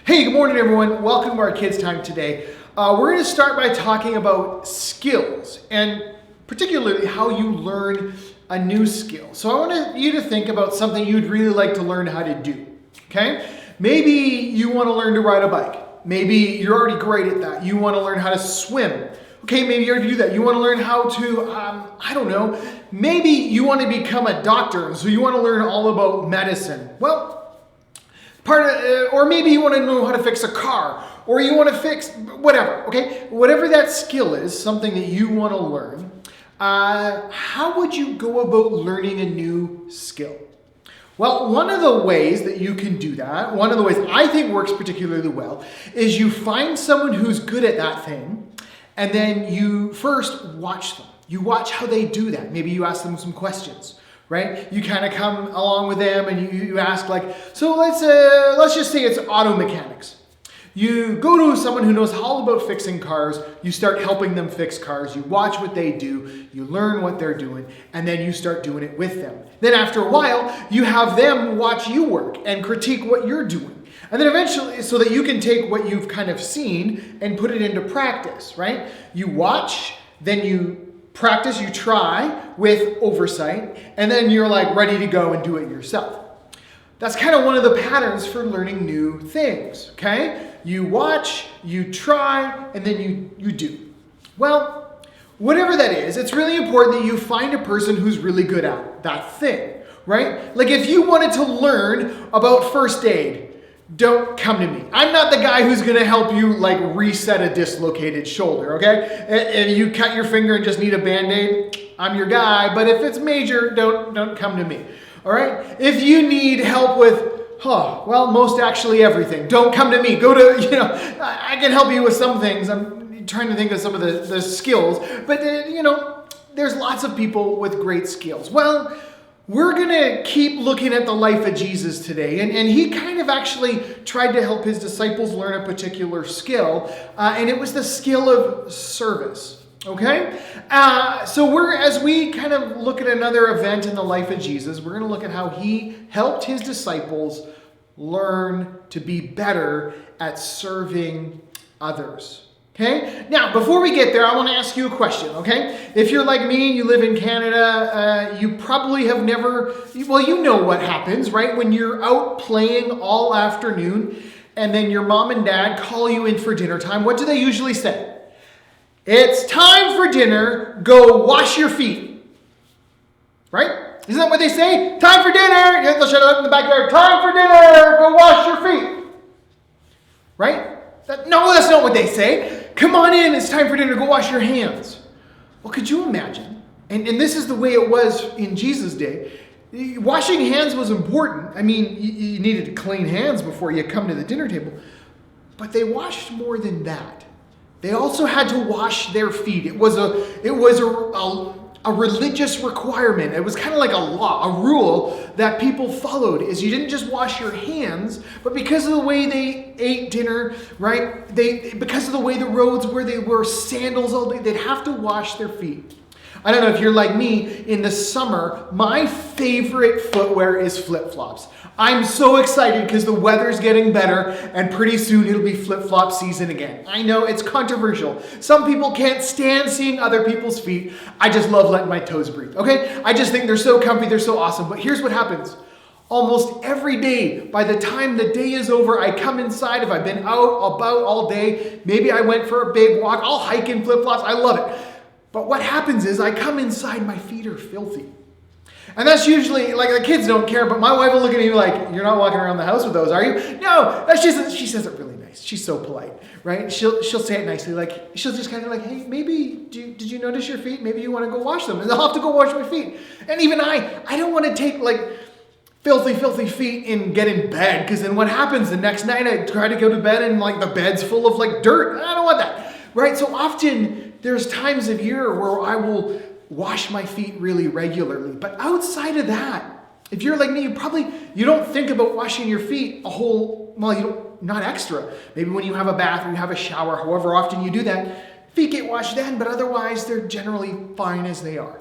Hey, good morning, everyone. Welcome to our Kids Time today. We're going to start by talking about skills and particularly how you learn a new skill. So I want you to think about something you'd really like to learn how to do. Okay? Maybe you want to learn to ride a bike. Maybe you're already great at that. You want to learn how to swim. Okay, maybe you already do that. You want to learn how to, I don't know. Maybe you want to become a doctor, so you want to learn all about medicine. Well, or maybe you want to know how to fix a car, or you want to fix whatever, okay? Whatever that skill is, something that you want to learn, how would you go about learning a new skill? Well, one of the ways that you can do that, one of the ways I think works particularly well, is you find someone who's good at that thing, and then you first watch them. You watch how they do that. Maybe you ask them some questions. Right? You kind of come along with them and you ask so let's just say it's auto mechanics. You go to someone who knows all about fixing cars, you start helping them fix cars, you watch what they do, you learn what they're doing, and then you start doing it with them. Then after a while, you have them watch you work and critique what you're doing. And then eventually, so that you can take what you've kind of seen and put it into practice, right? You watch, then you practice, you try with oversight, and then you're ready to go and do it yourself. That's kind of one of the patterns for learning new things, okay? You watch, you try, and then you do. Well, whatever that is, it's really important that you find a person who's really good at that thing, right? Like if you wanted to learn about first aid, don't come to me. I'm not the guy who's going to help you reset a dislocated shoulder, okay? And you cut your finger and just need a Band-Aid, I'm your guy. But if it's major, don't come to me, all right? If you need help with, most actually everything, don't come to me. Go to, I can help you with some things. I'm trying to think of some of the skills. But, there's lots of people with great skills. Well, we're going to keep looking at the life of Jesus today. And he kind of actually tried to help his disciples learn a particular skill. And it was the skill of service. Okay? So as we kind of look at another event in the life of Jesus, we're going to look at how he helped his disciples learn to be better at serving others. Okay? Now, before we get there, I want to ask you a question, okay? If you're like me and you live in Canada, you probably have never, you know what happens, right? When you're out playing all afternoon and then your mom and dad call you in for dinner time, what do they usually say? It's time for dinner, go wash your feet. Right? Isn't that what they say? Time for dinner! They'll shut up in the backyard. Time for dinner, go wash your feet. Right? No, that's not what they say. Come on in, it's time for dinner, go wash your hands. Well, could you imagine? And this is the way it was in Jesus' day. Washing hands was important. I mean, you needed to clean hands before you come to the dinner table. But they washed more than that. They also had to wash their feet. It was a religious requirement. It was kind of like a law, a rule that people followed. Is you didn't just wash your hands, but because of the way they ate dinner, right? Because of the way the roads were, they wore sandals all day. They'd have to wash their feet. I don't know if you're like me. In the summer, my favorite footwear is flip-flops. I'm so excited because the weather's getting better and pretty soon it'll be flip-flop season again. I know it's controversial. Some people can't stand seeing other people's feet. I just love letting my toes breathe, okay? I just think they're so comfy, they're so awesome. But here's what happens. Almost every day, by the time the day is over, I come inside. If I've been out about all day, maybe I went for a big walk, I'll hike in flip-flops. I love it. But what happens is I come inside, my feet are filthy. And that's usually, the kids don't care, but my wife will look at me you're not walking around the house with those, are you? No, she says it really nice. She's so polite, right? She'll say it nicely, she'll just kind of hey, maybe, did you notice your feet? Maybe you want to go wash them. And I'll have to go wash my feet. And even I don't want to take filthy feet and get in bed, because then what happens the next night? I try to go to bed and the bed's full of dirt. I don't want that, right? So often there's times of year where I will wash my feet really regularly. But outside of that, if you're like me, you don't think about washing your feet not extra. Maybe when you have a bath or you have a shower, however often you do that, feet get washed then, but otherwise they're generally fine as they are.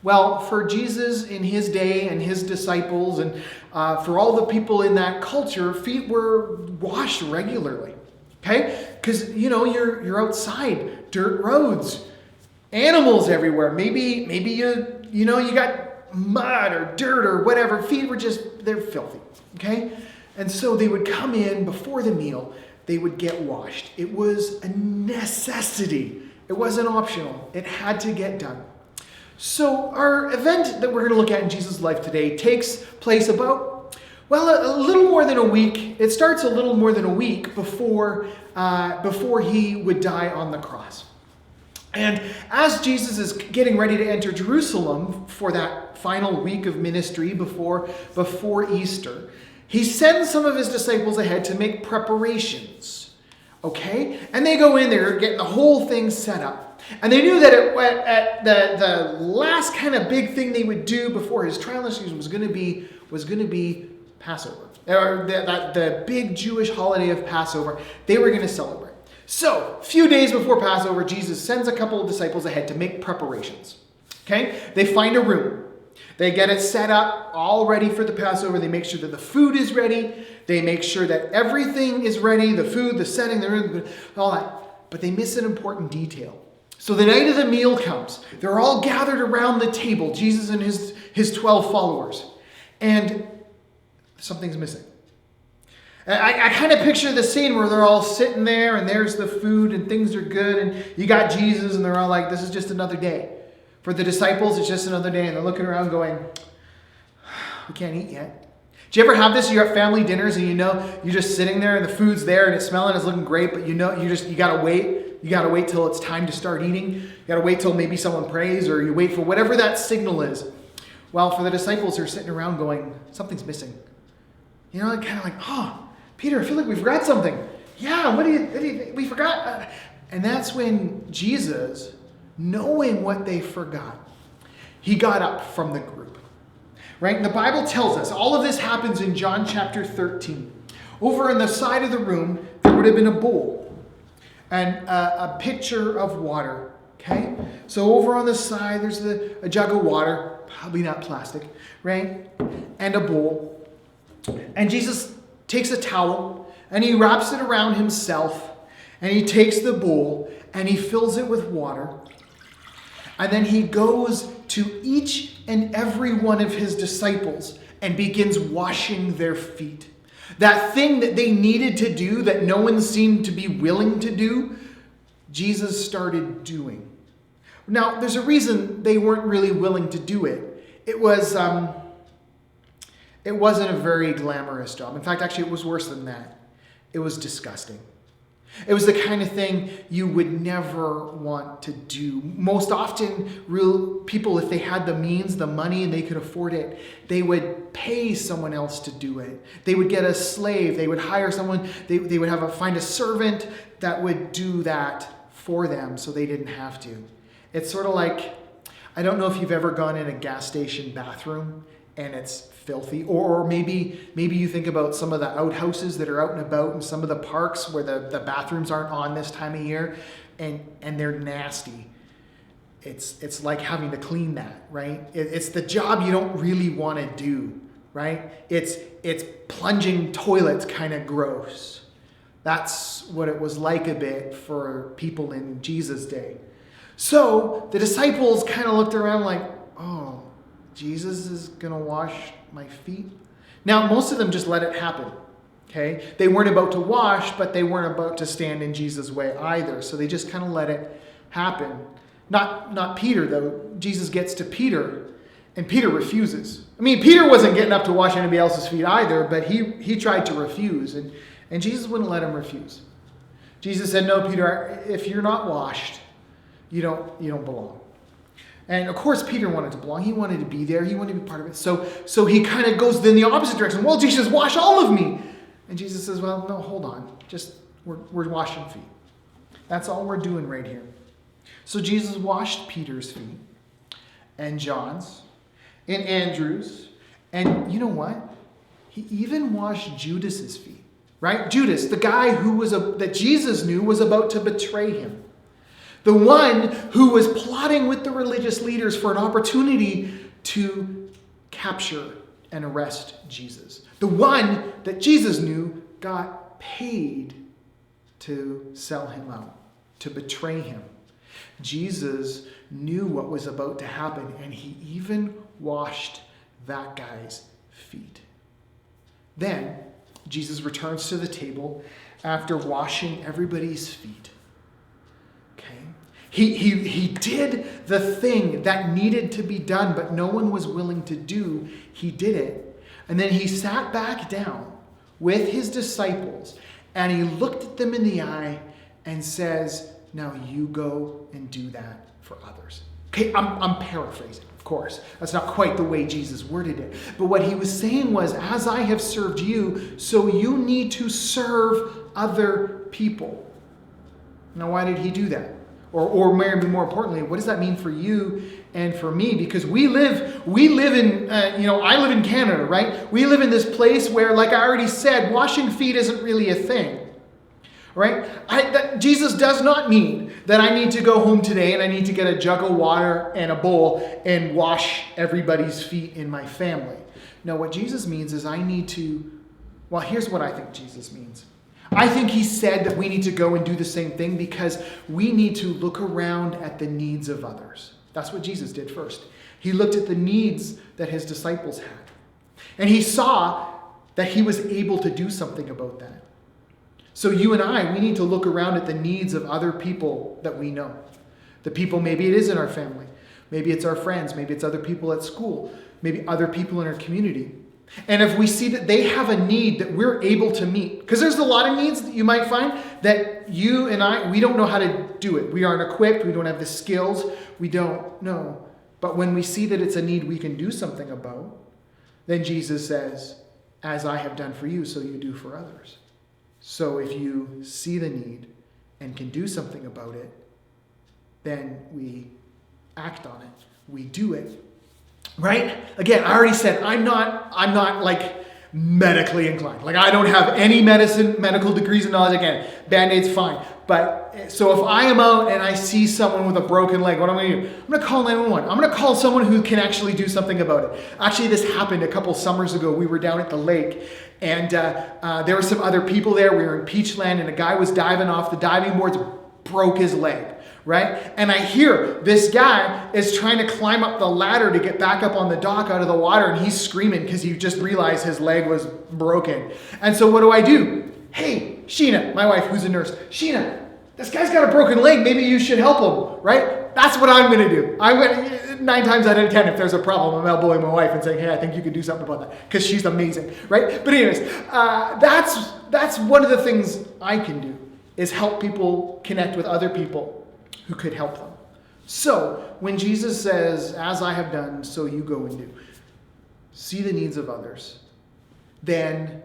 Well, for Jesus in his day and his disciples and for all the people in that culture, feet were washed regularly. Okay? Because, you're outside, dirt roads, animals everywhere. Maybe you got mud or dirt or whatever. Feet were they're filthy. Okay? And so they would come in before the meal. They would get washed. It was a necessity. It wasn't optional. It had to get done. So our event that we're going to look at in Jesus' life today takes place about, a little more than a week. It starts a little more than a week before he would die on the cross. And as Jesus is getting ready to enter Jerusalem for that final week of ministry before Easter, he sends some of his disciples ahead to make preparations. Okay? And they go in there getting the whole thing set up. And they knew that at the last kind of big thing they would do before his trial and tribulation was going to be Passover. Or the big Jewish holiday of Passover. They were going to celebrate. So, a few days before Passover, Jesus sends a couple of disciples ahead to make preparations. Okay? They find a room. They get it set up, all ready for the Passover. They make sure that the food is ready. They make sure that everything is ready, the food, the setting, the room, all that. But they miss an important detail. So the night of the meal comes. They're all gathered around the table, Jesus and his 12 followers. And something's missing. I kind of picture the scene where they're all sitting there and there's the food and things are good. And you got Jesus and they're all like, this is just another day. For the disciples, it's just another day. And they're looking around going, we can't eat yet. Do you ever have this? You're at family dinners and you're just sitting there and the food's there and it's smelling, it's looking great, but you got to wait. You got to wait till it's time to start eating. You got to wait till maybe someone prays or you wait for whatever that signal is. Well, for the disciples, they're sitting around going, something's missing. Kind of like, Peter, I feel like we forgot something. Yeah, what do you think? We forgot. And that's when Jesus, knowing what they forgot, he got up from the group. Right? And the Bible tells us, all of this happens in John chapter 13. Over on the side of the room, there would have been a bowl and a pitcher of water. Okay? So over on the side, there's a jug of water, probably not plastic, right? And a bowl. And Jesus takes a towel and he wraps it around himself and he takes the bowl and he fills it with water. And then he goes to each and every one of his disciples and begins washing their feet. That thing that they needed to do that no one seemed to be willing to do, Jesus started doing. Now, there's a reason they weren't really willing to do it. It wasn't a very glamorous job. In fact, actually, it was worse than that. It was disgusting. It was the kind of thing you would never want to do. Most often, real people, if they had the means, the money, and they could afford it, they would pay someone else to do it. They would get a slave. They would hire someone. They would find a servant that would do that for them so they didn't have to. It's sort of like, I don't know if you've ever gone in a gas station bathroom and it's filthy. Or maybe you think about some of the outhouses that are out and about in some of the parks where the bathrooms aren't on this time of year and they're nasty. It's like having to clean that, right? It's the job you don't really want to do, right? It's plunging toilets kind of gross. That's what it was like a bit for people in Jesus' day. So the disciples kind of looked around like, oh, Jesus is going to wash my feet? Now, most of them just let it happen, okay? They weren't about to wash, but they weren't about to stand in Jesus' way either. So they just kind of let it happen. Not Peter, though. Jesus gets to Peter, and Peter refuses. I mean, Peter wasn't getting up to wash anybody else's feet either, but he tried to refuse, and Jesus wouldn't let him refuse. Jesus said, no, Peter, if you're not washed, you don't belong. And of course, Peter wanted to belong. He wanted to be there. He wanted to be part of it. So he kind of goes in the opposite direction. Well, Jesus, wash all of me. And Jesus says, well, no, hold on. We're washing feet. That's all we're doing right here. So Jesus washed Peter's feet and John's and Andrew's. And you know what? He even washed Judas's feet, right? Judas, the guy that Jesus knew was about to betray him. The one who was plotting with the religious leaders for an opportunity to capture and arrest Jesus. The one that Jesus knew got paid to sell him out, to betray him. Jesus knew what was about to happen, and he even washed that guy's feet. Then Jesus returns to the table after washing everybody's feet. Okay? He did the thing that needed to be done, but no one was willing to do. He did it. And then he sat back down with his disciples, and he looked at them in the eye and says, now you go and do that for others. Okay, I'm paraphrasing, of course. That's not quite the way Jesus worded it. But what he was saying was, as I have served you, so you need to serve other people. Now, why did he do that? Or maybe more importantly, what does that mean for you and for me? Because we live in, I live in Canada, right? We live in this place where, like I already said, washing feet isn't really a thing. Right? Jesus does not mean that I need to go home today and I need to get a jug of water and a bowl and wash everybody's feet in my family. No, what Jesus means is I need to, well, here's what I think Jesus means. I think he said that we need to go and do the same thing because we need to look around at the needs of others. That's what Jesus did first. He looked at the needs that his disciples had. And he saw that he was able to do something about that. So you and I, we need to look around at the needs of other people that we know. The people, maybe it is in our family. Maybe it's our friends. Maybe it's other people at school. Maybe other people in our community. And if we see that they have a need that we're able to meet, because there's a lot of needs that you might find that you and I, we don't know how to do it. We aren't equipped. We don't have the skills. We don't know. But when we see that it's a need we can do something about, then Jesus says, as I have done for you, so you do for others. So if you see the need and can do something about it, then we act on it. We do it. Right? Again, I already said I'm not like medically inclined. Like I don't have any medical degrees and knowledge. Again, Band-Aid's fine. But so if I am out and I see someone with a broken leg, what am I going to do? I'm going to call 911. I'm going to call someone who can actually do something about it. Actually, this happened a couple summers ago. We were down at the lake, and there were some other people there. We were in Peachland, and a guy was diving off the diving boards, broke his leg. Right? And I hear this guy is trying to climb up the ladder to get back up on the dock out of the water, and he's screaming because he just realized his leg was broken. And so what do? Hey, Sheena, my wife who's a nurse, Sheena, this guy's got a broken leg. Maybe you should help him, right? That's what I'm going to do. I'm going to, 9 times out of 10, if there's a problem, I'm elbowing my wife and saying, hey, I think you could do something about that because she's amazing, right? But anyways, that's one of the things I can do is help people connect with other people who could help them. So when Jesus says, as I have done, so you go and do, see the needs of others, then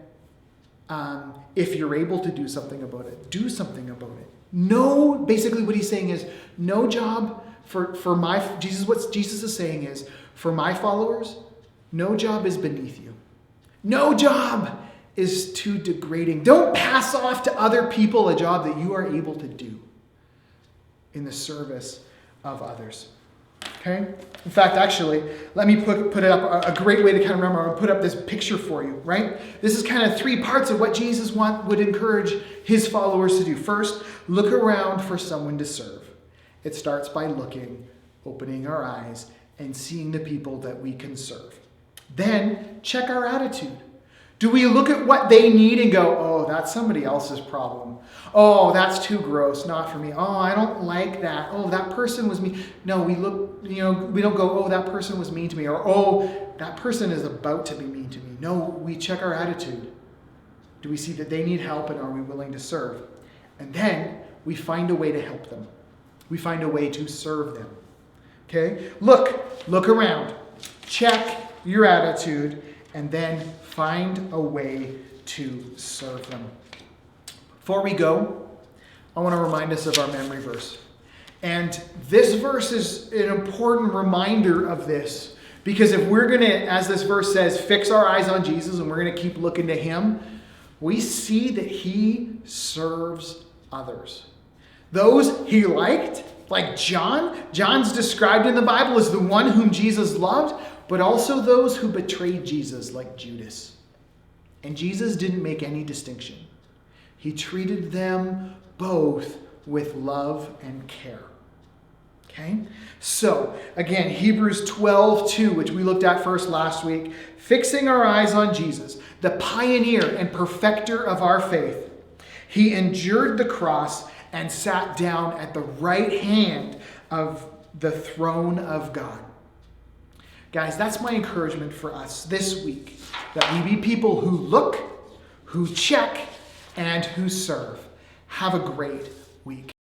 if you're able to do something about it, do something about it. No, basically what he's saying is, no job for my, what Jesus is saying is, for my followers, no job is beneath you. No job is too degrading. Don't pass off to other people a job that you are able to do in the service of others. Okay? In fact, actually, let me put it up. A great way to kind of remember, I'll put up this picture for you, right? This is kind of 3 parts of what Jesus would encourage his followers to do. First, look around for someone to serve. It starts by looking, opening our eyes, and seeing the people that we can serve. Then, check our attitude. Do we look at what they need and go, oh, that's somebody else's problem. Oh, that's too gross, not for me. Oh, I don't like that. Oh, that person was mean. No, we look, we don't go, oh, that person was mean to me. Or, oh, that person is about to be mean to me. No, we check our attitude. Do we see that they need help and are we willing to serve? And then we find a way to help them. We find a way to serve them. Okay? Look around. Check your attitude and then find a way to serve them. Before we go, I want to remind us of our memory verse. And this verse is an important reminder of this. Because if we're going to, as this verse says, fix our eyes on Jesus and we're going to keep looking to him, we see that he serves others. Those he liked, like John. John's described in the Bible as the one whom Jesus loved, but also those who betrayed Jesus, like Judas. And Jesus didn't make any distinction. He treated them both with love and care. Okay? So, again, Hebrews 12:2, which we looked at first last week, fixing our eyes on Jesus, the pioneer and perfecter of our faith. He endured the cross and sat down at the right hand of the throne of God. Guys, that's my encouragement for us this week, that we be people who look, who check, and who serve. Have a great week.